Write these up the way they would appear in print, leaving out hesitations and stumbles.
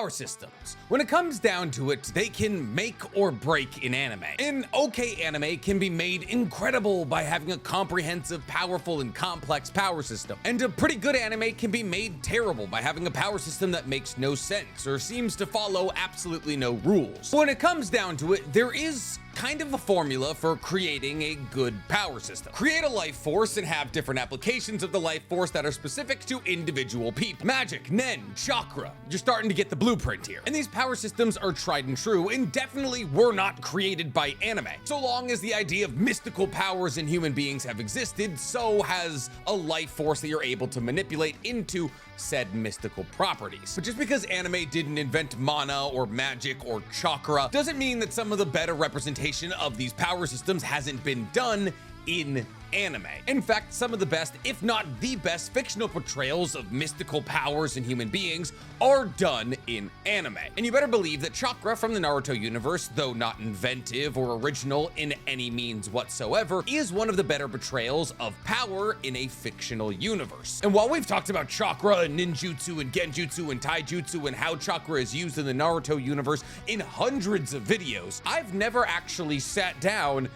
power systems. When it comes down to it, they can make or break in anime. An okay anime can be made incredible by having a comprehensive, powerful, and complex power system. And a pretty good anime can be made terrible by having a power system that makes no sense or seems to follow absolutely no rules. But when it comes down to it, there is kind of a formula for creating a good power system. Create a life force and have different applications of the life force that are specific to individual people. Magic, nen, chakra. You're starting to get the blueprint here. And these power systems are tried and true and definitely were not created by anime. So long as the idea of mystical powers in human beings have existed, so has a life force that you're able to manipulate into said mystical properties. But just because anime didn't invent mana or magic or chakra doesn't mean that some of the better representation of these power systems hasn't been done in anime. In fact, some of the best, if not the best, fictional portrayals of mystical powers in human beings are done in anime. And you better believe that Chakra from the Naruto universe, though not inventive or original in any means whatsoever, is one of the better portrayals of power in a fictional universe. And while we've talked about Chakra and ninjutsu and genjutsu and taijutsu and how Chakra is used in the Naruto universe in hundreds of videos, I've never actually sat down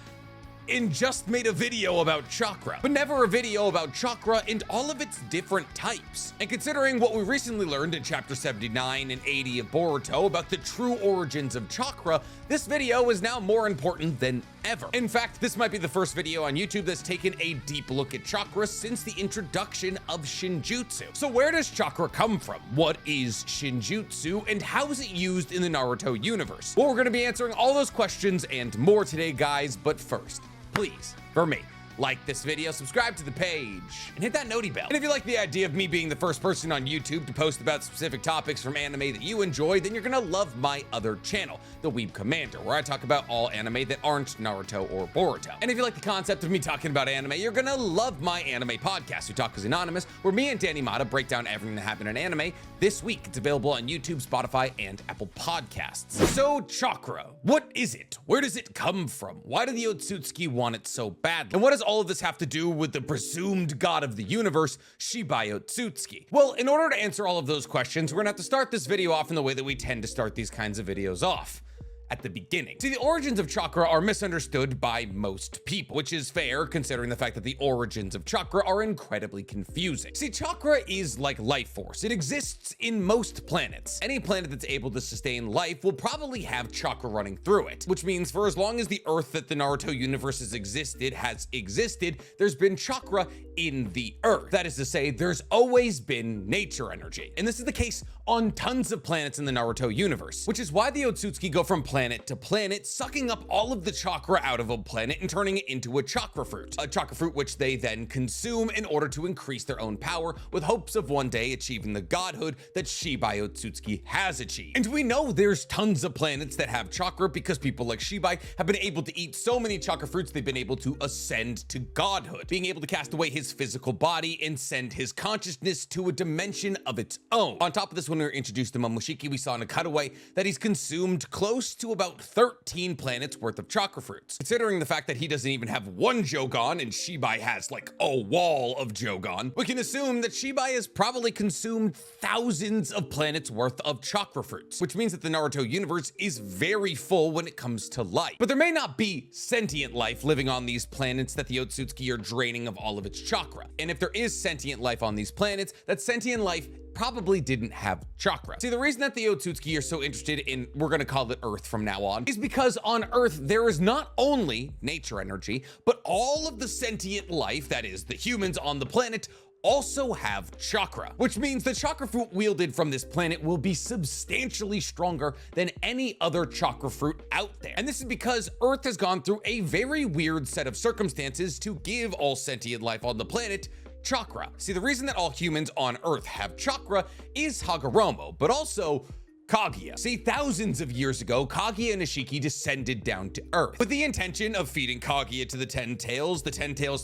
and just made a video about chakra, but never a video about chakra and all of its different types. And considering what we recently learned in chapter 79 and 80 of Boruto about the true origins of chakra, this video is now more important than ever. In fact, this might be the first video on YouTube that's taken a deep look at chakra since the introduction of Shinjutsu. So where does chakra come from? What is Shinjutsu and how is it used in the Naruto universe? Well, we're gonna be answering all those questions and more today, guys, but first, please, for me, like this video, subscribe to the page, and hit that noti bell. And if you like the idea of me being the first person on YouTube to post about specific topics from anime that you enjoy, then you're gonna love my other channel, The Weeb Commander, where I talk about all anime that aren't Naruto or Boruto. And if you like the concept of me talking about anime, you're gonna love my anime podcast, Who Talk is Anonymous, where me and Danny Mata break down everything that happened in anime this week. It's available on YouTube, Spotify, and Apple Podcasts. So, chakra, what is it? Where does it come from? Why do the Otsutsuki want it so badly? And what does all of this have to do with the presumed god of the universe, Shibai Otsutsuki? Well, in order to answer all of those questions, we're gonna have to start this video off in the way that we tend to start these kinds of videos off. At the beginning. See, the origins of chakra are misunderstood by most people, which is fair considering the fact that the origins of chakra are incredibly confusing. See, chakra is like life force. It exists in most planets. Any planet that's able to sustain life will probably have chakra running through it, which means for as long as the Earth that the Naruto universe has existed, there's been chakra in the Earth. That is to say, there's always been nature energy. And this is the case on tons of planets in the Naruto universe, which is why the Otsutsuki go from planet to planet, sucking up all of the chakra out of a planet and turning it into a chakra fruit which they then consume in order to increase their own power with hopes of one day achieving the godhood that Shibai Otsutsuki has achieved. And we know there's tons of planets that have chakra because people like Shibai have been able to eat so many chakra fruits they've been able to ascend to godhood, being able to cast away his physical body and send his consciousness to a dimension of its own. On top of this, when we were introduced to Momoshiki, we saw in a cutaway that he's consumed close to about 13 planets worth of chakra fruits. Considering the fact that he doesn't even have one Jogan and Shibai has like a wall of Jogan, we can assume that Shibai has probably consumed thousands of planets worth of chakra fruits, which means that the Naruto universe is very full when it comes to life. But there may not be sentient life living on these planets that the Otsutsuki are draining of all of its chakra. And if there is sentient life on these planets, that sentient life probably didn't have chakra. See, the reason that the Otsutsuki are so interested in, we're gonna call it Earth from now on, is because on Earth, there is not only nature energy, but all of the sentient life, that is, the humans on the planet, also have chakra, which means the chakra fruit wielded from this planet will be substantially stronger than any other chakra fruit out there. And this is because Earth has gone through a very weird set of circumstances to give all sentient life on the planet chakra. See, the reason that all humans on Earth have chakra is Hagoromo, but also Kaguya. See, thousands of years ago, Kaguya and Ishiki descended down to Earth with the intention of feeding Kaguya to the Ten Tails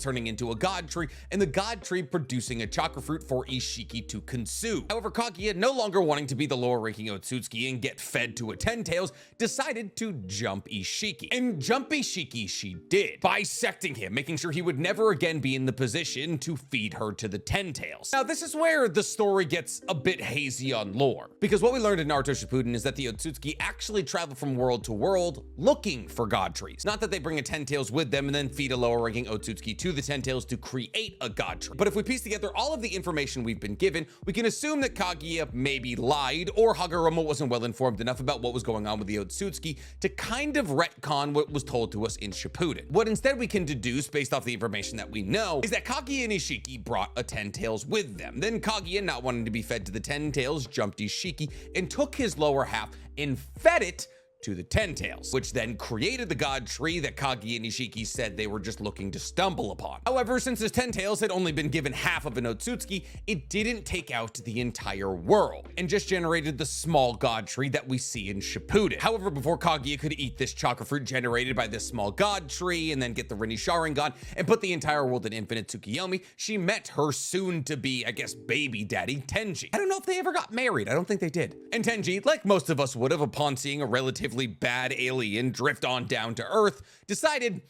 turning into a god tree, and the god tree producing a chakra fruit for Ishiki to consume. However, Kaguya, no longer wanting to be the lower-ranking Otsutsuki and get fed to a Ten Tails, decided to jump Ishiki. And jump Ishiki she did, bisecting him, making sure he would never again be in the position to feed her to the Ten Tails. Now, this is where the story gets a bit hazy on lore, because what we learned in Naruto of Shippuden is that the Otsutsuki actually travel from world to world looking for god trees. Not that they bring a Ten Tails with them and then feed a lower ranking Otsutsuki to the Ten Tails to create a god tree. But if we piece together all of the information we've been given, we can assume that Kaguya maybe lied, or Hagoromo wasn't well informed enough about what was going on with the Otsutsuki to kind of retcon what was told to us in Shippuden. What instead we can deduce based off the information that we know is that Kaguya and Ishiki brought a Ten Tails with them. Then Kaguya, not wanting to be fed to the Ten Tails, jumped Ishiki and took his lower half and fed it to the Ten Tails, which then created the god tree that Kaguya and Ishiki said they were just looking to stumble upon. However, since his Ten Tails had only been given half of an Otsutsuki, it didn't take out the entire world and just generated the small god tree that we see in Shippuden. However, before Kaguya could eat this chakra fruit generated by this small god tree and then get the Rinne Sharingan and put the entire world in infinite Tsukiyomi, she met her soon-to-be, I guess, baby daddy, Tenji. I don't know if they ever got married. I don't think they did. And Tenji, like most of us would have upon seeing a relatively bad alien drift on down to Earth, decided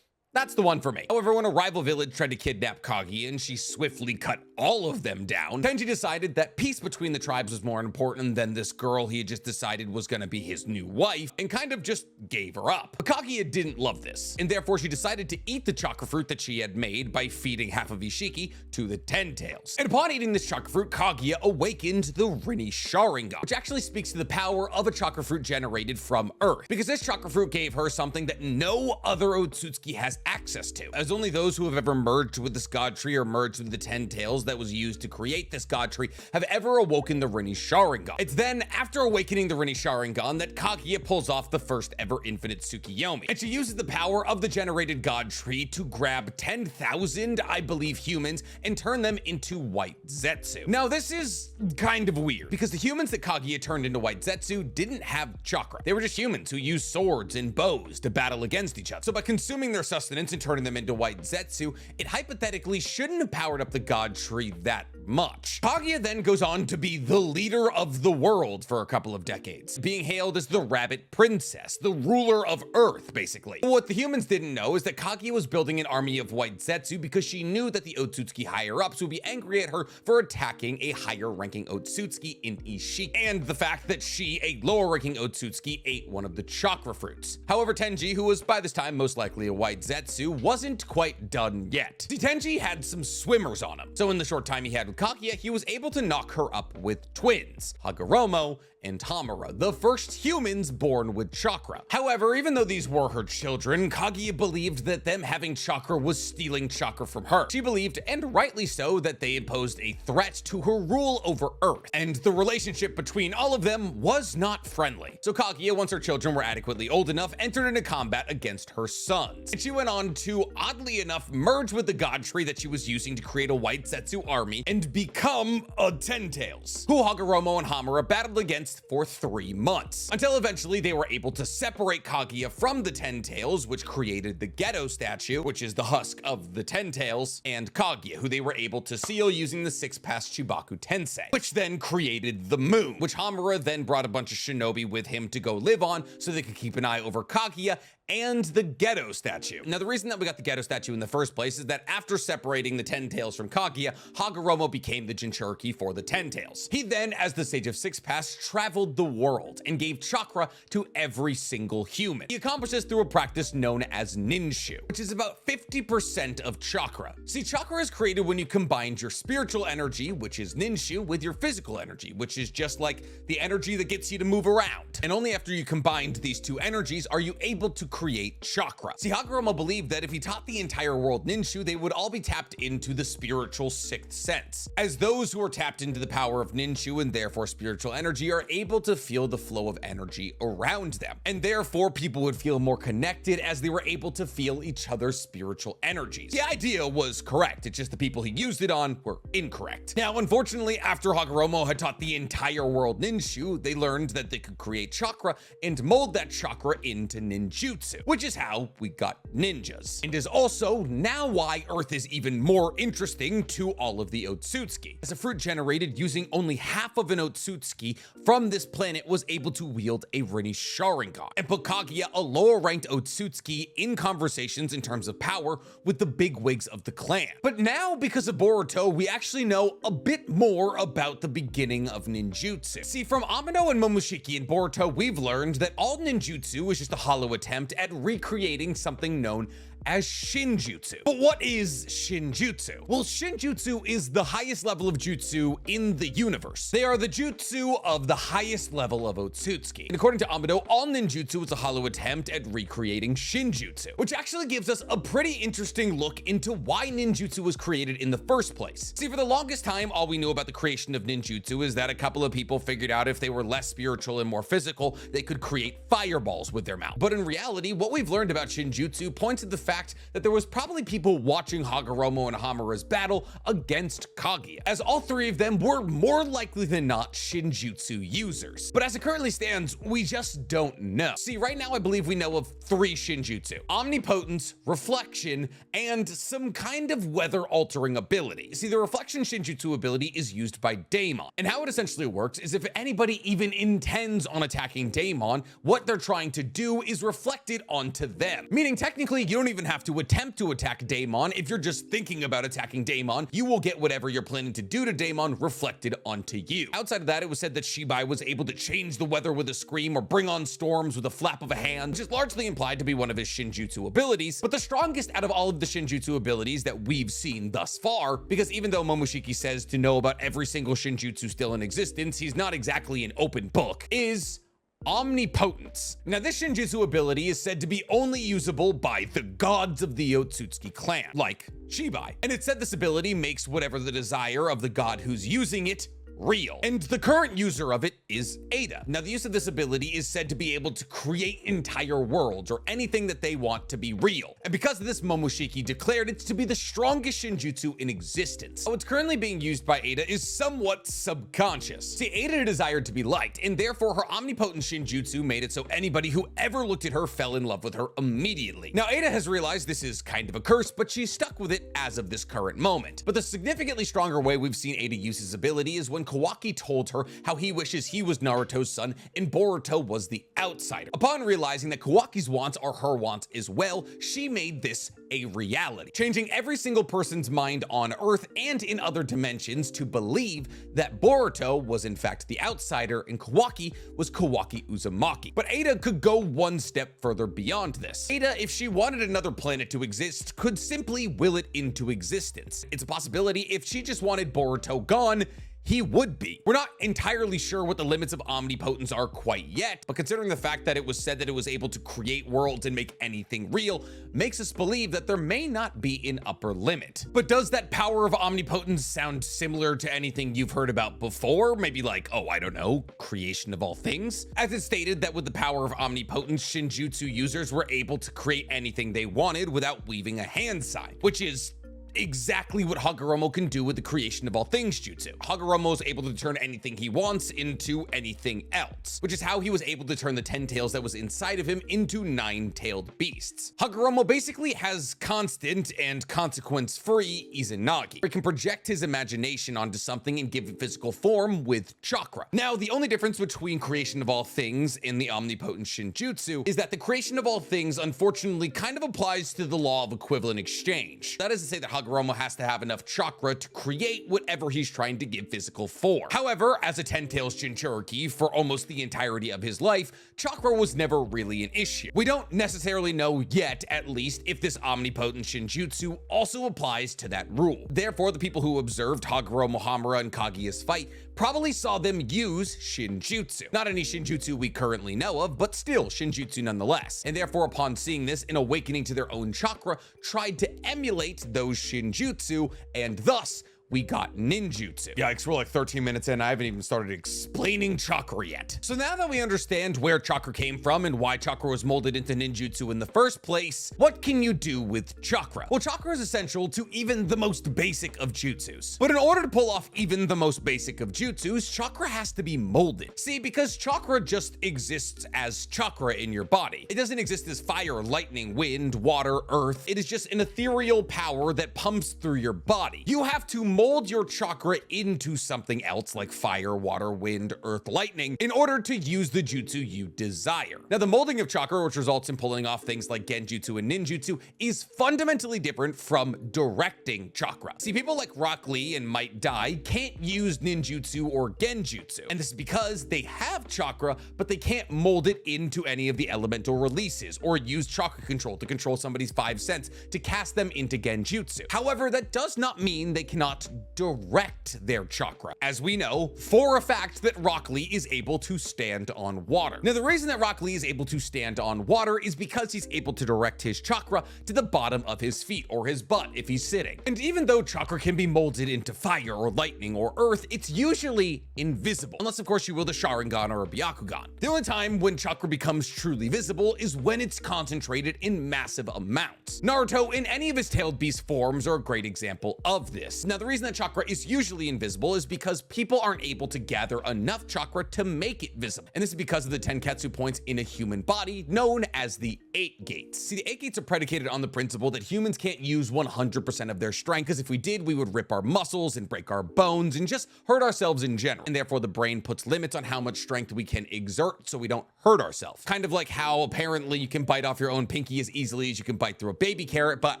that's the one for me. However, when a rival village tried to kidnap Kaguya and she swiftly cut all of them down, Tenji decided that peace between the tribes was more important than this girl he had just decided was gonna be his new wife, and kind of just gave her up. But Kaguya didn't love this, and therefore she decided to eat the chakra fruit that she had made by feeding half of Ishiki to the Ten Tails. And upon eating this chakra fruit, Kaguya awakened the Rinne Sharingan, which actually speaks to the power of a chakra fruit generated from Earth, because this chakra fruit gave her something that no other Otsutsuki has access to, as only those who have ever merged with this god tree or merged with the Ten Tails that was used to create this god tree have ever awoken the Rinne Sharingan. It's then after awakening the Rinne Sharingan that Kaguya pulls off the first ever infinite Tsukiyomi, and she uses the power of the generated god tree to grab 10,000, I believe, humans and turn them into white Zetsu. Now this is kind of weird because the humans that Kaguya turned into white Zetsu didn't have chakra. They were just humans who used swords and bows to battle against each other. So by consuming their sustenance and turning them into white Zetsu, it hypothetically shouldn't have powered up the god tree that much. Kaguya then goes on to be the leader of the world for a couple of decades, being hailed as the Rabbit Princess, the ruler of Earth, basically. What the humans didn't know is that Kaguya was building an army of white Zetsu because she knew that the Otsutsuki higher-ups would be angry at her for attacking a higher-ranking Otsutsuki in Ishiki, and the fact that she, a lower-ranking Otsutsuki, ate one of the chakra fruits. However, Tenji, who was by this time most likely a white Zetsu, wasn't quite done yet. See, Tenji had some swimmers on him, so in the short time he had with Kaguya, he was able to knock her up with twins, Hagoromo and Hamura, the first humans born with chakra. However, even though these were her children, Kaguya believed that them having chakra was stealing chakra from her. She believed, and rightly so, that they posed a threat to her rule over Earth, and the relationship between all of them was not friendly. So Kaguya, once her children were adequately old enough, entered into combat against her sons. And she went on to, oddly enough, merge with the god tree that she was using to create a white Zetsu army and become a Ten Tails, who Hagoromo and Hamura battled against for 3 months, until eventually they were able to separate Kaguya from the Ten Tails, which created the Ghetto statue, which is the husk of the Ten Tails, and Kaguya, who they were able to seal using the 6-pass Chibaku Tensei, which then created the moon, which Hamura then brought a bunch of shinobi with him to go live on so they could keep an eye over Kaguya and the Ghetto statue. Now, the reason that we got the Ghetto statue in the first place is that after separating the Ten Tails from Kaguya, Hagoromo became the Jinchuriki for the Ten Tails. He then, as the Sage of Six Paths, traveled the world and gave chakra to every single human. He accomplished this through a practice known as ninshu, which is about 50% of chakra. See, chakra is created when you combine your spiritual energy, which is ninshu, with your physical energy, which is just like the energy that gets you to move around. And only after you combined these two energies are you able to create chakra. See, Hagoromo believed that if he taught the entire world ninshu, they would all be tapped into the spiritual sixth sense, as those who are tapped into the power of ninshu and therefore spiritual energy are able to feel the flow of energy around them, and therefore people would feel more connected as they were able to feel each other's spiritual energies. The idea was correct, it's just the people he used it on were incorrect. Now, unfortunately, after Hagoromo had taught the entire world ninshu, they learned that they could create chakra and mold that chakra into ninjutsu, ninjutsu, which is how we got ninjas, and is also now why Earth is even more interesting to all of the Otsutsuki, as a fruit generated using only half of an Otsutsuki from this planet was able to wield a Rinne Sharingan, and put Kaguya, a lower ranked Otsutsuki, in conversations in terms of power with the bigwigs of the clan. But now, because of Boruto, we actually know a bit more about the beginning of ninjutsu. See, from Amino and Momoshiki in Boruto, we've learned that all ninjutsu is just a hollow attempt at recreating something known as Shinjutsu. But what is Shinjutsu? Well, Shinjutsu is the highest level of jutsu in the universe. They are the jutsu of the highest level of Otsutsuki. And according to Amado, all ninjutsu is a hollow attempt at recreating Shinjutsu, which actually gives us a pretty interesting look into why ninjutsu was created in the first place. See, for the longest time, all we knew about the creation of ninjutsu is that a couple of people figured out if they were less spiritual and more physical, they could create fireballs with their mouth. But in reality, what we've learned about Shinjutsu points at the fact that there was probably people watching Hagoromo and Hamura's battle against Kaguya, as all three of them were more likely than not Shinjutsu users. But as it currently stands, we just don't know. See, right now I believe we know of 3 Shinjutsu: Omnipotence, Reflection, and some kind of weather-altering ability. See, the Reflection Shinjutsu ability is used by Daemon, and how it essentially works is if anybody even intends on attacking Daemon, what they're trying to do is reflect it onto them. Meaning, technically, you don't even have to attempt to attack Daemon. If you're just thinking about attacking Daemon, you will get whatever you're planning to do to Daemon reflected onto you. Outside of that, it was said that Shibai was able to change the weather with a scream or bring on storms with a flap of a hand, which is largely implied to be one of his Shinjutsu abilities, but the strongest out of all of the Shinjutsu abilities that we've seen thus far, because even though Momoshiki says to know about every single Shinjutsu still in existence, he's not exactly an open book, is Omnipotence. Now, this Shinjutsu ability is said to be only usable by the gods of the Otsutsuki clan, like Shibai, and it's said this ability makes whatever the desire of the god who's using it real. And the current user of it is Ada. Now, the use of this ability is said to be able to create entire worlds or anything that they want to be real. And because of this, Momoshiki declared it to be the strongest Shinjutsu in existence. What's currently being used by Ada is somewhat subconscious. See, Ada desired to be liked, and therefore her omnipotent Shinjutsu made it so anybody who ever looked at her fell in love with her immediately. Now, Ada has realized this is kind of a curse, but she's stuck with it as of this current moment. But the significantly stronger way we've seen Ada use his ability is when Kawaki told her how he wishes he was Naruto's son and Boruto was the outsider. Upon realizing that Kawaki's wants are her wants as well, she made this a reality, changing every single person's mind on Earth and in other dimensions to believe that Boruto was in fact the outsider and Kawaki was Kawaki Uzumaki. But Ada could go one step further beyond this. Ada, if she wanted another planet to exist, could simply will it into existence. It's a possibility if she just wanted Boruto gone, he would be. We're not entirely sure what the limits of omnipotence are quite yet, but considering the fact that it was said that it was able to create worlds and make anything real, makes us believe that there may not be an upper limit. But does that power of omnipotence sound similar to anything you've heard about before? Maybe like, oh, I don't know, creation of all things? As it's stated that with the power of omnipotence, Shinjutsu users were able to create anything they wanted without weaving a hand sign, which is exactly what Hagoromo can do with the creation of all things jutsu. Hagoromo is able to turn anything he wants into anything else, which is how he was able to turn the 10 tails that was inside of him into 9-tailed beasts. Hagoromo basically has constant and consequence-free Izanagi, where he can project his imagination onto something and give it physical form with chakra. Now, the only difference between creation of all things and the omnipotent Shinjutsu is that the creation of all things unfortunately kind of applies to the law of equivalent exchange. That is to say that Hagoromo has to have enough chakra to create whatever he's trying to give physical form. However, as a 10-tails Jinchuriki for almost the entirety of his life, chakra was never really an issue. We don't necessarily know yet, at least, if this omnipotent Shinjutsu also applies to that rule. Therefore, the people who observed Hagoromo, Hamura, and Kaguya's fight probably saw them use Shinjutsu. Not any Shinjutsu we currently know of, but still Shinjutsu nonetheless. And therefore, upon seeing this and awakening to their own chakra, tried to emulate those Shinjutsu, and thus we got ninjutsu. Yikes, we're like 13 minutes in. I haven't even started explaining chakra yet. So now that we understand where chakra came from and why chakra was molded into ninjutsu in the first place, what can you do with chakra? Well, chakra is essential to even the most basic of jutsus. But in order to pull off even the most basic of jutsus, chakra has to be molded. See, because chakra just exists as chakra in your body. It doesn't exist as fire, lightning, wind, water, earth. It is just an ethereal power that pumps through your body. You have to mold your chakra into something else like fire, water, wind, earth, lightning in order to use the jutsu you desire. Now, the molding of chakra, which results in pulling off things like genjutsu and ninjutsu, is fundamentally different from directing chakra. See, people like Rock Lee and Might Dai can't use ninjutsu or genjutsu, and this is because they have chakra, but they can't mold it into any of the elemental releases or use chakra control to control somebody's 5 sense to cast them into genjutsu. However, that does not mean they cannot direct their chakra. As we know for a fact that Rock Lee is able to stand on water. Now, the reason that Rock Lee is able to stand on water is because he's able to direct his chakra to the bottom of his feet or his butt if he's sitting. And even though chakra can be molded into fire or lightning or earth, it's usually invisible, unless of course you wield a Sharingan or a Byakugan. The only time when chakra becomes truly visible is when it's concentrated in massive amounts. Naruto in any of his tailed beast forms are a great example of this. Now, the reason that chakra is usually invisible is because people aren't able to gather enough chakra to make it visible. And this is because of the Tenketsu points in a human body known as the 8 gates. See, the 8 gates are predicated on the principle that humans can't use 100% of their strength, because if we did, we would rip our muscles and break our bones and just hurt ourselves in general. And therefore, the brain puts limits on how much strength we can exert so we don't hurt ourselves. Kind of like how apparently you can bite off your own pinky as easily as you can bite through a baby carrot, but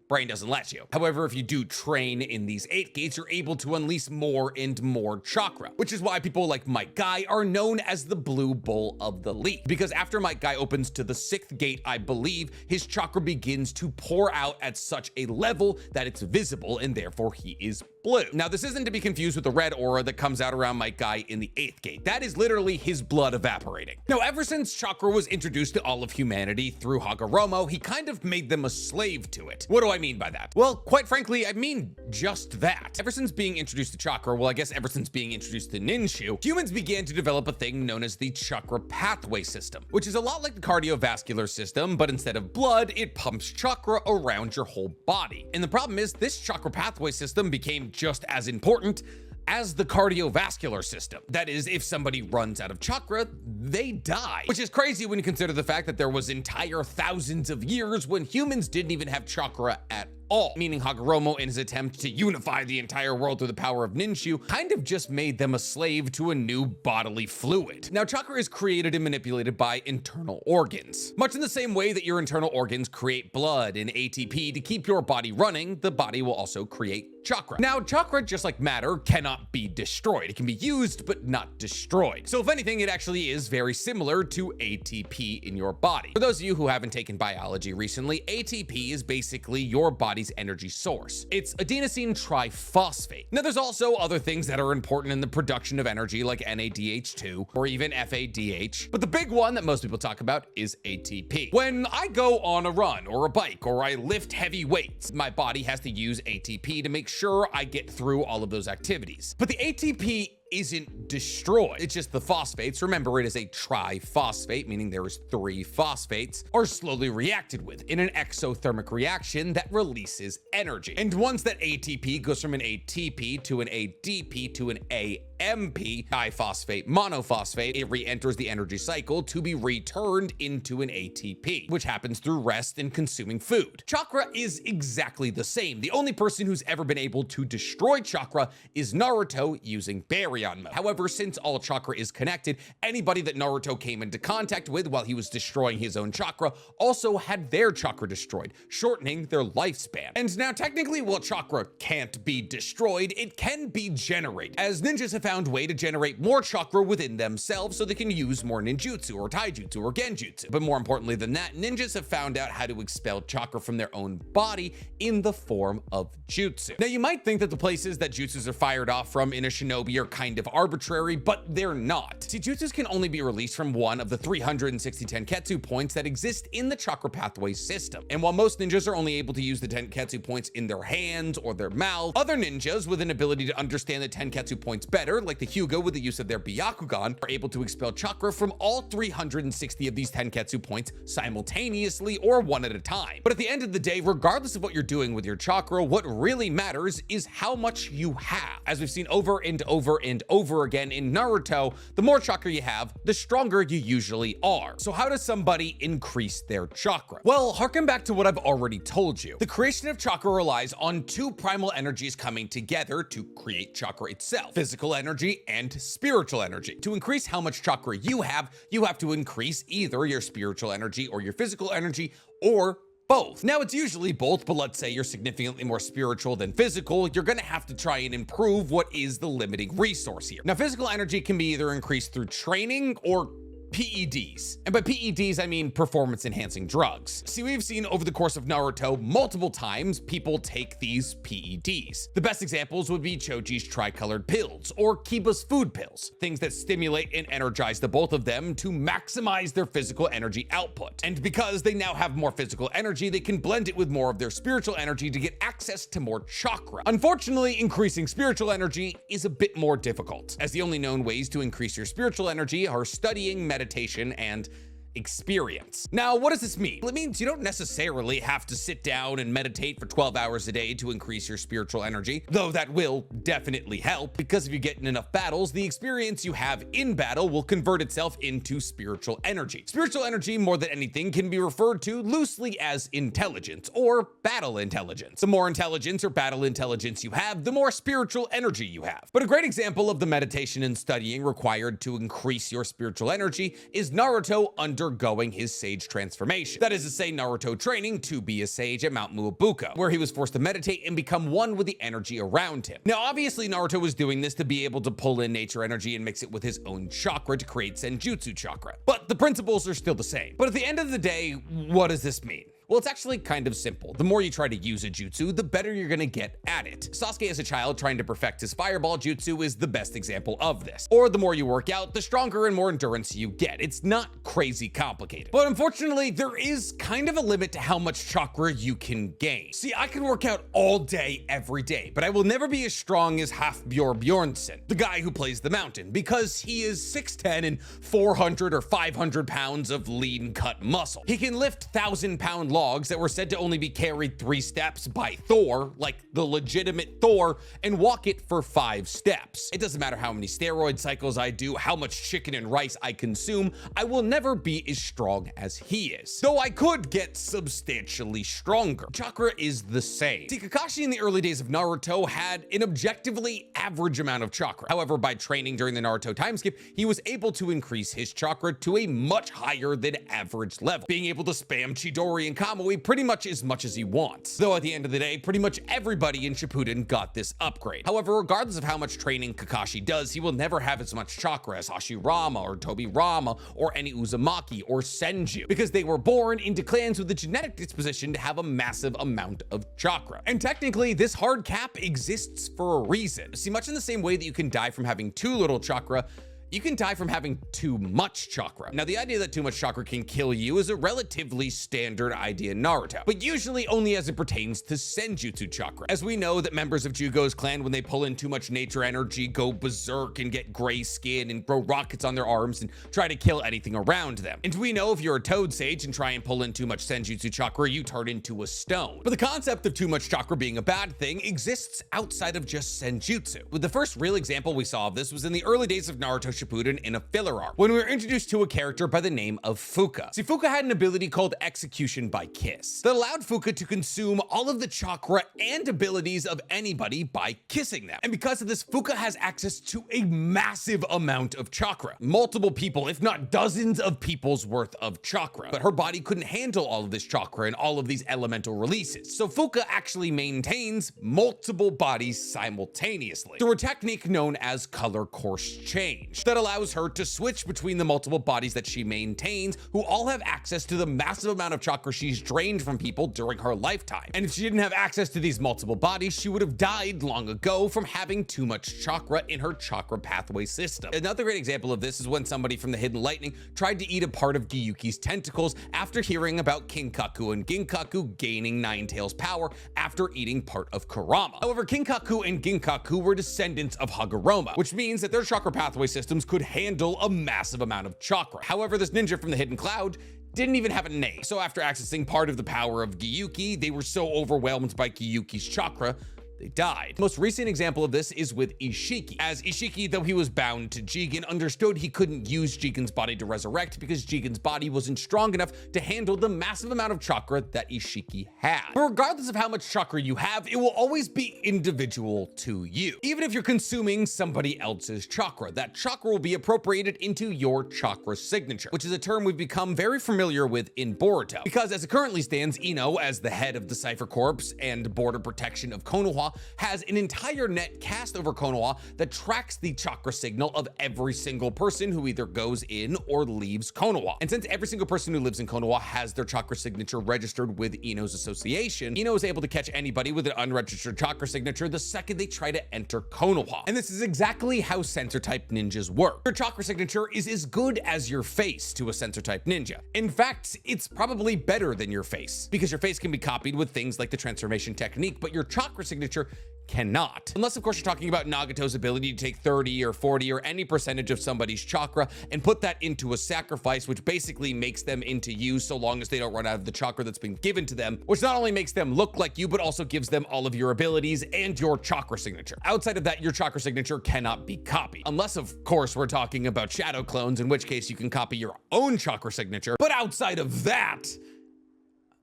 brain doesn't let you. However, if you do train in these 8 gates, you're able to unleash more and more chakra, which is why people like Might Guy are known as the Blue Bull of the League. Because after Might Guy opens to the 6th gate, I believe, his chakra begins to pour out at such a level that it's visible, and therefore he is blue. Now, this isn't to be confused with the red aura that comes out around Might Guy in the 8th gate. That is literally his blood evaporating. Now, ever since chakra was introduced to all of humanity through Hagoromo, he kind of made them a slave to it. What do I mean by that? Well, quite frankly, I mean just that. Ever since being introduced to chakra, well, I guess ever since being introduced to ninshu, humans began to develop a thing known as the chakra pathway system, which is a lot like the cardiovascular system, but instead of blood, it pumps chakra around your whole body. And the problem is, this chakra pathway system became just as important as the cardiovascular system. That is, if somebody runs out of chakra, they die. Which is crazy when you consider the fact that there was entire thousands of years when humans didn't even have chakra at all. Meaning Hagoromo, in his attempt to unify the entire world through the power of ninshu, kind of just made them a slave to a new bodily fluid. Now, chakra is created and manipulated by internal organs. Much in the same way that your internal organs create blood and ATP to keep your body running, the body will also create chakra. Now, chakra, just like matter, cannot be destroyed. It can be used, but not destroyed. So if anything, it actually is very similar to ATP in your body. For those of you who haven't taken biology recently, ATP is basically your body's energy source. It's adenosine triphosphate. Now, there's also other things that are important in the production of energy, like NADH2 or even FADH, but the big one that most people talk about is ATP. When I go on a run or a bike or I lift heavy weights, my body has to use ATP to make sure I get through all of those activities. But the ATP isn't destroyed. It's just the phosphates, remember it is a triphosphate, meaning there is 3 phosphates, are slowly reacted with in an exothermic reaction that releases energy. And once that ATP goes from an ATP to an ADP to an AMP, diphosphate monophosphate, it re-enters the energy cycle to be returned into an ATP, which happens through rest and consuming food. Chakra is exactly the same. The only person who's ever been able to destroy chakra is Naruto using Baryon mode. However, since all chakra is connected, anybody that Naruto came into contact with while he was destroying his own chakra also had their chakra destroyed, shortening their lifespan. And now technically, while chakra can't be destroyed, it can be generated, as ninjas have found a way to generate more chakra within themselves so they can use more ninjutsu or taijutsu or genjutsu. But more importantly than that, ninjas have found out how to expel chakra from their own body in the form of jutsu. Now, you might think that the places that jutsus are fired off from in a shinobi are kind kind of arbitrary, but they're not. See, jutsus can only be released from one of the 360 tenketsu points that exist in the chakra pathway system. And while most ninjas are only able to use the tenketsu points in their hands or their mouth, other ninjas with an ability to understand the tenketsu points better, like the Hyuga with the use of their Byakugan, are able to expel chakra from all 360 of these tenketsu points simultaneously or one at a time. But at the end of the day, regardless of what you're doing with your chakra, what really matters is how much you have. As we've seen over and over and over again in Naruto, the more chakra you have, the stronger you usually are. So how does somebody increase their chakra? Well, harken back to what I've already told you. The creation of chakra relies on two primal energies coming together to create chakra itself: physical energy and spiritual energy. To increase how much chakra you have to increase either your spiritual energy or your physical energy, or both. Now, it's usually both, but let's say you're significantly more spiritual than physical, you're gonna have to try and improve what is the limiting resource here. Now, physical energy can be either increased through training or PEDs. And by PEDs, I mean performance enhancing drugs. See, we've seen over the course of Naruto multiple times people take these PEDs. The best examples would be Choji's tricolored pills or Kiba's food pills, things that stimulate and energize the both of them to maximize their physical energy output. And because they now have more physical energy, they can blend it with more of their spiritual energy to get access to more chakra. Unfortunately, increasing spiritual energy is a bit more difficult, as the only known ways to increase your spiritual energy are studying, meditation, and experience. Now, what does this mean? Well, it means you don't necessarily have to sit down and meditate for 12 hours a day to increase your spiritual energy, though that will definitely help, because if you get in enough battles, the experience you have in battle will convert itself into spiritual energy. Spiritual energy, more than anything, can be referred to loosely as intelligence or battle intelligence. The more intelligence or battle intelligence you have, the more spiritual energy you have. But a great example of the meditation and studying required to increase your spiritual energy is Naruto undergoing his sage transformation. That is to say, Naruto training to be a sage at Mount Muabuko, where he was forced to meditate and become one with the energy around him. Now, obviously, Naruto was doing this to be able to pull in nature energy and mix it with his own chakra to create Senjutsu chakra. But the principles are still the same. But at the end of the day, what does this mean? Well, it's actually kind of simple. The more you try to use a jutsu, the better you're gonna get at it. Sasuke as a child trying to perfect his fireball jutsu is the best example of this. Or the more you work out, the stronger and more endurance you get. It's not crazy complicated. But unfortunately, there is kind of a limit to how much chakra you can gain. See, I can work out all day, every day, but I will never be as strong as Hafbjörn Bjornsson, the guy who plays the mountain, because he is 6'10" and 400 or 500 pounds of lean cut muscle. He can lift 1,000-pound logs that were said to only be carried 3 steps by Thor, like the legitimate Thor, and walk it for 5 steps. It doesn't matter how many steroid cycles I do, how much chicken and rice I consume, I will never be as strong as he is. Though I could get substantially stronger. Chakra is the same. See, Kakashi in the early days of Naruto had an objectively average amount of chakra. However, by training during the Naruto time skip, he was able to increase his chakra to a much higher than average level, being able to spam Chidori and Kamui pretty much as he wants. Though at the end of the day, pretty much everybody in Shippuden got this upgrade. However, regardless of how much training Kakashi does, he will never have as much chakra as Hashirama or Tobirama or any Uzumaki or Senju, because they were born into clans with the genetic disposition to have a massive amount of chakra. And technically, this hard cap exists for a reason. See, much in the same way that you can die from having too little chakra, you can die from having too much chakra. Now, the idea that too much chakra can kill you is a relatively standard idea in Naruto, but usually only as it pertains to Senjutsu chakra. As we know that members of Jugo's clan, when they pull in too much nature energy, go berserk and get gray skin and grow rockets on their arms and try to kill anything around them. And we know if you're a Toad Sage and try and pull in too much Senjutsu chakra, you turn into a stone. But the concept of too much chakra being a bad thing exists outside of just Senjutsu. With the first real example we saw of this was in the early days of Naruto Shippuden in a filler arc, when we were introduced to a character by the name of Fuka. See, Fuka had an ability called Execution by Kiss that allowed Fuka to consume all of the chakra and abilities of anybody by kissing them. And because of this, Fuka has access to a massive amount of chakra. Multiple people, if not dozens of people's worth of chakra. But her body couldn't handle all of this chakra and all of these elemental releases. So Fuka actually maintains multiple bodies simultaneously through a technique known as color course change. that allows her to switch between the multiple bodies that she maintains, who all have access to the massive amount of chakra she's drained from people during her lifetime. And if she didn't have access to these multiple bodies, she would have died long ago from having too much chakra in her chakra pathway system. Another great example of this is when somebody from the Hidden Lightning tried to eat a part of Gyuki's tentacles after hearing about Kinkaku and Ginkaku gaining Nine Tails power after eating part of Kurama. However, Kinkaku and Ginkaku were descendants of Hagoromo, which means that their chakra pathway systems could handle a massive amount of chakra. However, this ninja from the Hidden Cloud didn't even have a name. So after accessing part of the power of Gyuki, they were so overwhelmed by Gyuki's chakra, they died. The most recent example of this is with Ishiki, as Ishiki, though he was bound to Jigen, understood he couldn't use Jigen's body to resurrect because Jigen's body wasn't strong enough to handle the massive amount of chakra that Ishiki had. But regardless of how much chakra you have, it will always be individual to you. Even if you're consuming somebody else's chakra, that chakra will be appropriated into your chakra signature, which is a term we've become very familiar with in Boruto. Because as it currently stands, Ino, as the head of the Cypher Corps and border protection of Konoha, has an entire net cast over Konoha that tracks the chakra signal of every single person who either goes in or leaves Konoha. And since every single person who lives in Konoha has their chakra signature registered with Ino's association, Ino is able to catch anybody with an unregistered chakra signature the second they try to enter Konoha. And this is exactly how sensor type ninjas work. Your chakra signature is as good as your face to a sensor type ninja. In fact, it's probably better than your face, because your face can be copied with things like the transformation technique, but your chakra signature cannot. Unless, of course, you're talking about Nagato's ability to take 30 or 40 or any percentage of somebody's chakra and put that into a sacrifice, which basically makes them into you so long as they don't run out of the chakra that's been given to them, which not only makes them look like you, but also gives them all of your abilities and your chakra signature. Outside of that, your chakra signature cannot be copied. Unless, of course, we're talking about shadow clones, in which case you can copy your own chakra signature. But outside of that,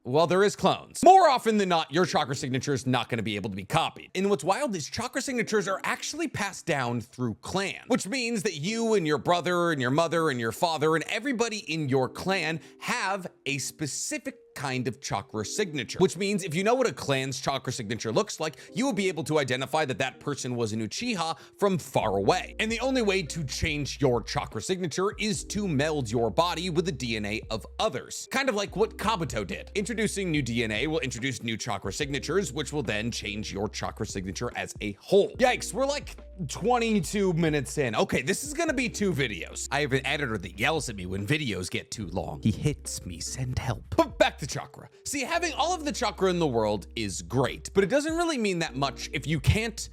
well, there is clones. More often than not, your chakra signature is not going to be able to be copied. And what's wild is chakra signatures are actually passed down through clan, which means that you and your brother and your mother and your father and everybody in your clan have a specific kind of chakra signature, which means if you know what a clan's chakra signature looks like, you will be able to identify that that person was an Uchiha from far away. And the only way to change your chakra signature is to meld your body with the DNA of others, kind of like what Kabuto did. Introducing new DNA will introduce new chakra signatures, which will then change your chakra signature as a whole. Yikes, we're like 22 minutes in. Okay, this is gonna be 2 videos. I have an editor that yells at me when videos get too long. He hits me, send help. But back to chakra. See, having all of the chakra in the world is great, but it doesn't really mean that much if you can't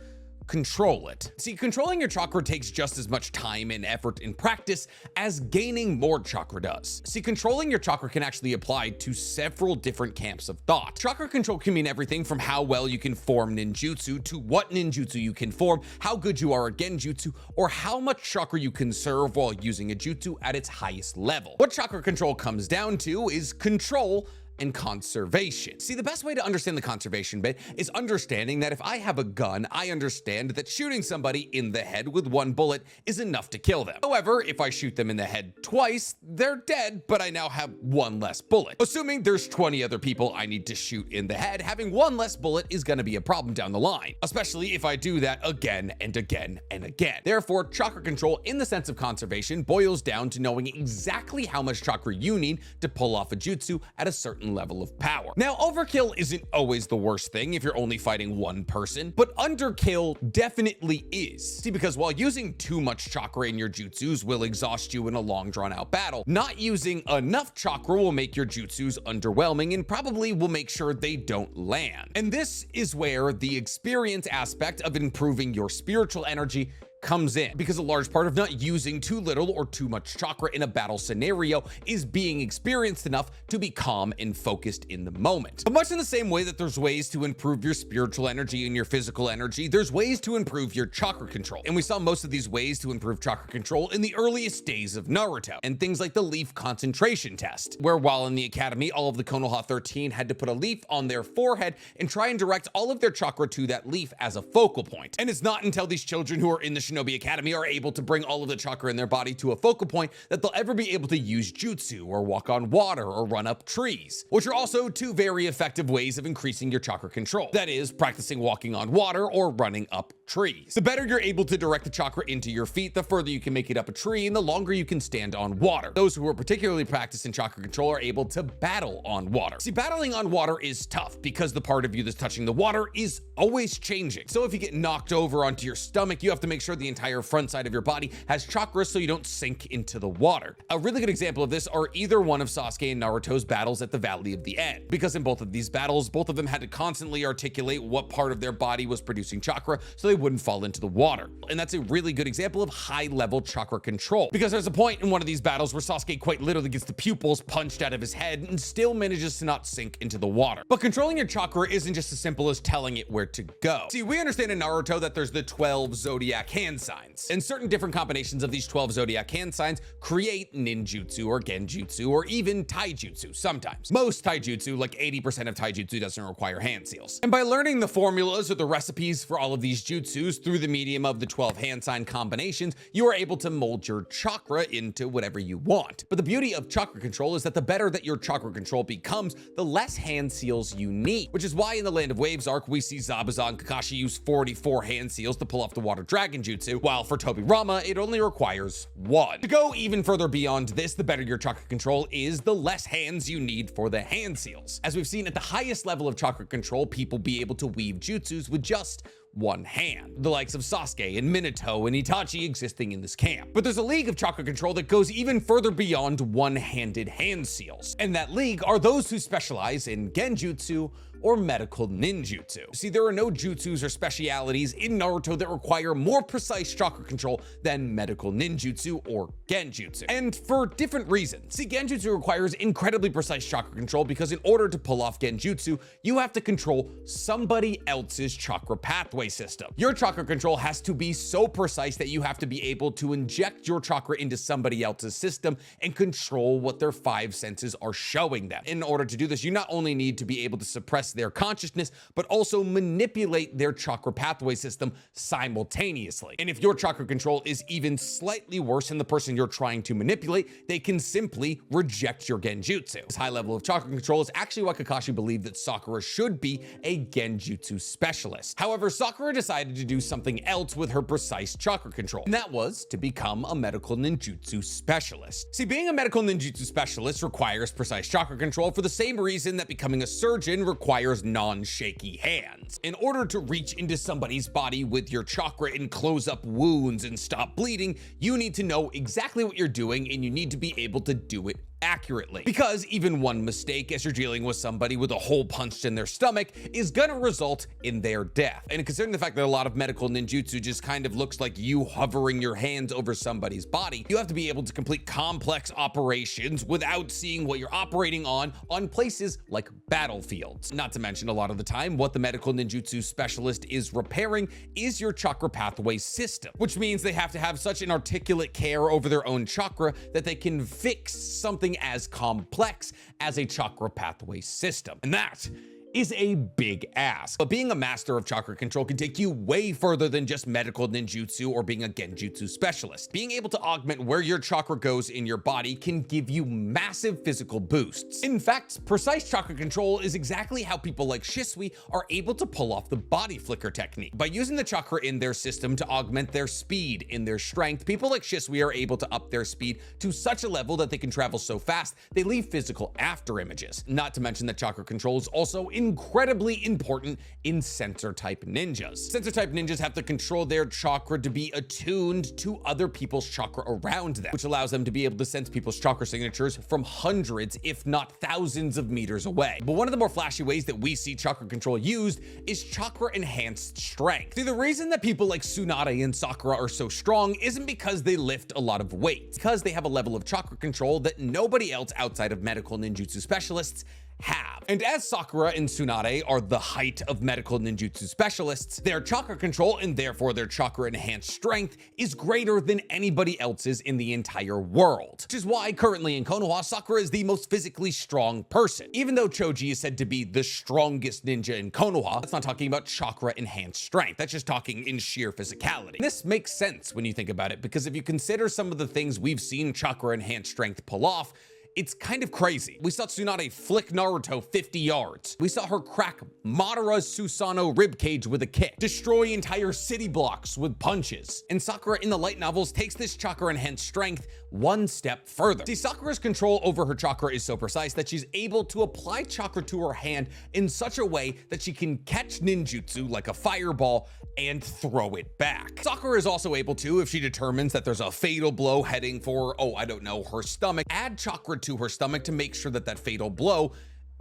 control it. See, controlling your chakra takes just as much time and effort in practice as gaining more chakra does. See, controlling your chakra can actually apply to several different camps of thought. Chakra control can mean everything from how well you can form ninjutsu to what ninjutsu you can form, how good you are at genjutsu, or how much chakra you conserve while using a jutsu at its highest level. What chakra control comes down to is control and conservation. See, the best way to understand the conservation bit is understanding that if I have a gun, I understand that shooting somebody in the head with 1 bullet is enough to kill them. However, if I shoot them in the head twice, they're dead, but I now have 1 less bullet. Assuming there's 20 other people I need to shoot in the head, having 1 less bullet is gonna be a problem down the line, especially if I do that again and again and again. Therefore, chakra control in the sense of conservation boils down to knowing exactly how much chakra you need to pull off a jutsu at a certain level of power. Now, overkill isn't always the worst thing if you're only fighting 1 person, but underkill definitely is. See, because while using too much chakra in your jutsus will exhaust you in a long drawn-out battle, not using enough chakra will make your jutsus underwhelming and probably will make sure they don't land. And this is where the experience aspect of improving your spiritual energy comes in, because a large part of not using too little or too much chakra in a battle scenario is being experienced enough to be calm and focused in the moment. But much in the same way that there's ways to improve your spiritual energy and your physical energy, there's ways to improve your chakra control. And we saw most of these ways to improve chakra control in the earliest days of Naruto, and things like the leaf concentration test, where while in the academy, all of the Konoha 13 had to put a leaf on their forehead and try and direct all of their chakra to that leaf as a focal point. And it's not until these children who are in the Shinobi Academy are able to bring all of the chakra in their body to a focal point that they'll ever be able to use jutsu or walk on water or run up trees, which are also two very effective ways of increasing your chakra control. That is, practicing walking on water or running up trees. The better you're able to direct the chakra into your feet, the further you can make it up a tree and the longer you can stand on water. Those who are particularly practiced in chakra control are able to battle on water. See, battling on water is tough because the part of you that's touching the water is always changing. So if you get knocked over onto your stomach, you have to make sure the entire front side of your body has chakra so you don't sink into the water. A really good example of this are either one of Sasuke and Naruto's battles at the Valley of the End, because in both of these battles, both of them had to constantly articulate what part of their body was producing chakra so they wouldn't fall into the water. And that's a really good example of high-level chakra control, because there's a point in one of these battles where Sasuke quite literally gets the pupils punched out of his head and still manages to not sink into the water. But controlling your chakra isn't just as simple as telling it where to go. See, we understand in Naruto that there's the 12 zodiac hand signs, and certain different combinations of these 12 zodiac hand signs create ninjutsu or genjutsu or even taijutsu sometimes. Most taijutsu, like 80% of taijutsu, doesn't require hand seals. And by learning the formulas or the recipes for all of these jutsus through the medium of the 12 hand sign combinations, you are able to mold your chakra into whatever you want. But the beauty of chakra control is that the better that your chakra control becomes, the less hand seals you need, which is why in the Land of Waves arc, we see Zabuza and Kakashi use 44 hand seals to pull off the water dragon jutsu, while for Tobirama, it only requires 1. To go even further beyond this, the better your chakra control is, the less hands you need for the hand seals. As we've seen at the highest level of chakra control, people be able to weave jutsus with just one hand, the likes of Sasuke and Minato and Itachi existing in this camp. But there's a league of chakra control that goes even further beyond one-handed hand seals, and that league are those who specialize in genjutsu or medical ninjutsu. See, there are no jutsus or specialities in Naruto that require more precise chakra control than medical ninjutsu or genjutsu, and for different reasons. See, genjutsu requires incredibly precise chakra control because in order to pull off genjutsu, you have to control somebody else's chakra pathway system. Your chakra control has to be so precise that you have to be able to inject your chakra into somebody else's system and control what their 5 senses are showing them. In order to do this, you not only need to be able to suppress their consciousness, but also manipulate their chakra pathway system simultaneously. And if your chakra control is even slightly worse than the person you're trying to manipulate, they can simply reject your genjutsu. This high level of chakra control is actually why Kakashi believed that Sakura should be a genjutsu specialist. However, Sakura decided to do something else with her precise chakra control, and that was to become a medical ninjutsu specialist. See, being a medical ninjutsu specialist requires precise chakra control for the same reason that becoming a surgeon requires non-shaky hands. In order to reach into somebody's body with your chakra and close up wounds and stop bleeding, you need to know exactly what you're doing, and you need to be able to do it accurately, because even one mistake as you're dealing with somebody with a hole punched in their stomach is gonna result in their death. And considering the fact that a lot of medical ninjutsu just kind of looks like you hovering your hands over somebody's body, you have to be able to complete complex operations without seeing what you're operating on places like battlefields. Not to mention, a lot of the time, what the medical ninjutsu specialist is repairing is your chakra pathway system, which means they have to have such an articulate care over their own chakra that they can fix something as complex as a chakra pathway system. And that is a big ask. But being a master of chakra control can take you way further than just medical ninjutsu or being a genjutsu specialist. Being able to augment where your chakra goes in your body can give you massive physical boosts. In fact, precise chakra control is exactly how people like Shisui are able to pull off the body flicker technique. By using the chakra in their system to augment their speed and their strength, people like Shisui are able to up their speed to such a level that they can travel so fast they leave physical after images. Not to mention that chakra control is also incredibly important in center type ninjas. Center type ninjas have to control their chakra to be attuned to other people's chakra around them, which allows them to be able to sense people's chakra signatures from hundreds, if not thousands of meters away. But one of the more flashy ways that we see chakra control used is chakra enhanced strength. See, the reason that people like Tsunade and Sakura are so strong isn't because they lift a lot of weight, it's because they have a level of chakra control that nobody else outside of medical ninjutsu specialists have. And as Sakura and Tsunade are the height of medical ninjutsu specialists, their chakra control and therefore their chakra enhanced strength is greater than anybody else's in the entire world. Which is why currently in Konoha, Sakura is the most physically strong person. Even though Choji is said to be the strongest ninja in Konoha, that's not talking about chakra enhanced strength. That's just talking in sheer physicality. This makes sense when you think about it, because if you consider some of the things we've seen chakra enhanced strength pull off, it's kind of crazy. We saw Tsunade flick Naruto 50 yards. We saw her crack Madara's Susanoo ribcage with a kick, destroy entire city blocks with punches. And Sakura in the light novels takes this chakra enhanced strength one step further. See, Sakura's control over her chakra is so precise that she's able to apply chakra to her hand in such a way that she can catch ninjutsu like a fireball and throw it back. Sakura is also able to, if she determines that there's a fatal blow heading for, oh, I don't know, her stomach, add chakra to her stomach to make sure that that fatal blow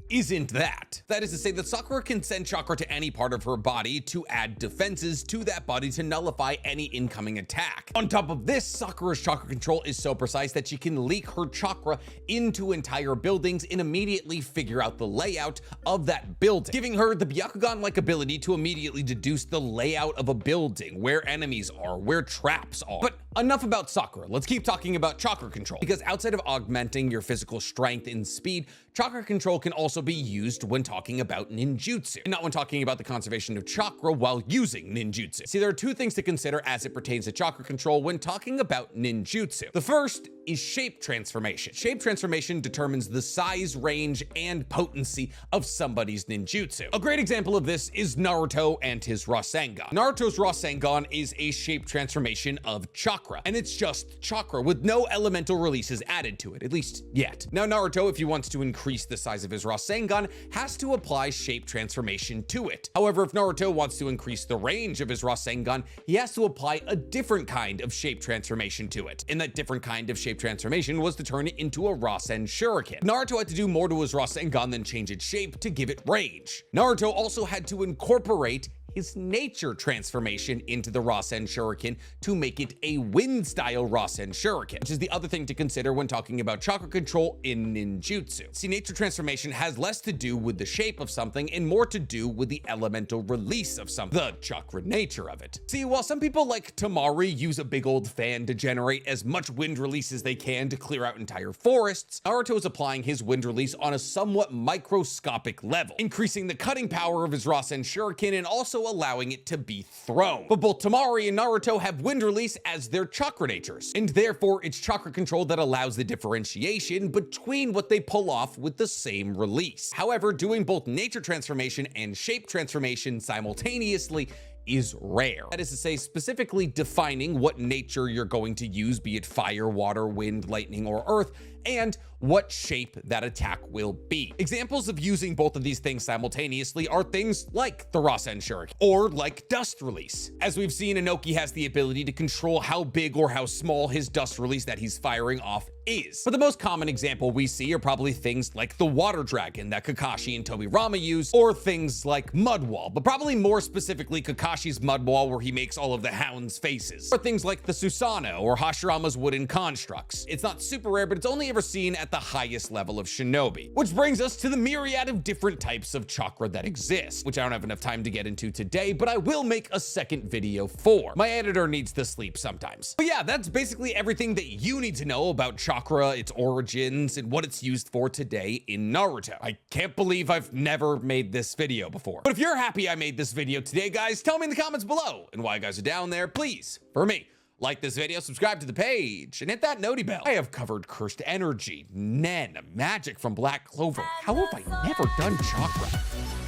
isn't that. That is to say that Sakura can send chakra to any part of her body to add defenses to that body to nullify any incoming attack. On top of this, Sakura's chakra control is so precise that she can leak her chakra into entire buildings and immediately figure out the layout of that building, giving her the Byakugan-like ability to immediately deduce the layout of a building, where enemies are, where traps are. But enough about Sakura. Let's keep talking about chakra control, because outside of augmenting your physical strength and speed, chakra control can also be used when talking about ninjutsu, and not when talking about the conservation of chakra while using ninjutsu. See, there are two things to consider as it pertains to chakra control when talking about ninjutsu. The first is shape transformation. Shape transformation determines the size, range, and potency of somebody's ninjutsu. A great example of this is Naruto and his Rasengan. Naruto's Rasengan is a shape transformation of chakra, and it's just chakra with no elemental releases added to it, at least yet. Now Naruto, if he wants to increase the size of his Rasengan, has to apply shape transformation to it. However, if Naruto wants to increase the range of his Rasengan, he has to apply a different kind of shape transformation to it. And that different kind of shape transformation was to turn it into a Rasen Shuriken. Naruto had to do more to his Rasengan than change its shape to give it range. Naruto also had to incorporate his nature transformation into the Rasen Shuriken to make it a wind-style Rasen Shuriken, which is the other thing to consider when talking about chakra control in ninjutsu. See, nature transformation has less to do with the shape of something and more to do with the elemental release of something, the chakra nature of it. See, while some people like Tamari use a big old fan to generate as much wind release as they can to clear out entire forests, Naruto is applying his wind release on a somewhat microscopic level, increasing the cutting power of his Rasen Shuriken and also allowing it to be thrown. But both Tamari and Naruto have wind release as their chakra natures, and therefore it's chakra control that allows the differentiation between what they pull off with the same release. However, doing both nature transformation and shape transformation simultaneously is rare. That is to say, specifically defining what nature you're going to use, be it fire, water, wind, lightning, or earth, and what shape that attack will be. Examples of using both of these things simultaneously are things like the Rasen Shuriken, or like dust release. As we've seen, Inoki has the ability to control how big or how small his dust release that he's firing off is. But the most common example we see are probably things like the water dragon that Kakashi and Tobirama use, or things like Mud Wall, but probably more specifically Kakashi's Mud Wall, where he makes all of the hounds' faces, or things like the Susanoo or Hashirama's wooden constructs. It's not super rare, but it's only ever seen at the highest level of shinobi. Which brings us to the myriad of different types of chakra that exist, which I don't have enough time to get into today, but I will make a second video for. My editor needs to sleep sometimes. But yeah, that's basically everything that you need to know about chakra, its origins, and what it's used for today in Naruto. I can't believe I've never made this video before. But if you're happy I made this video today, guys, tell me in the comments below. And while you guys are down there, please, for me, like this video, subscribe to the page, and hit that noti bell. I have covered cursed energy, Nen, magic from Black Clover. How have I never done chakra?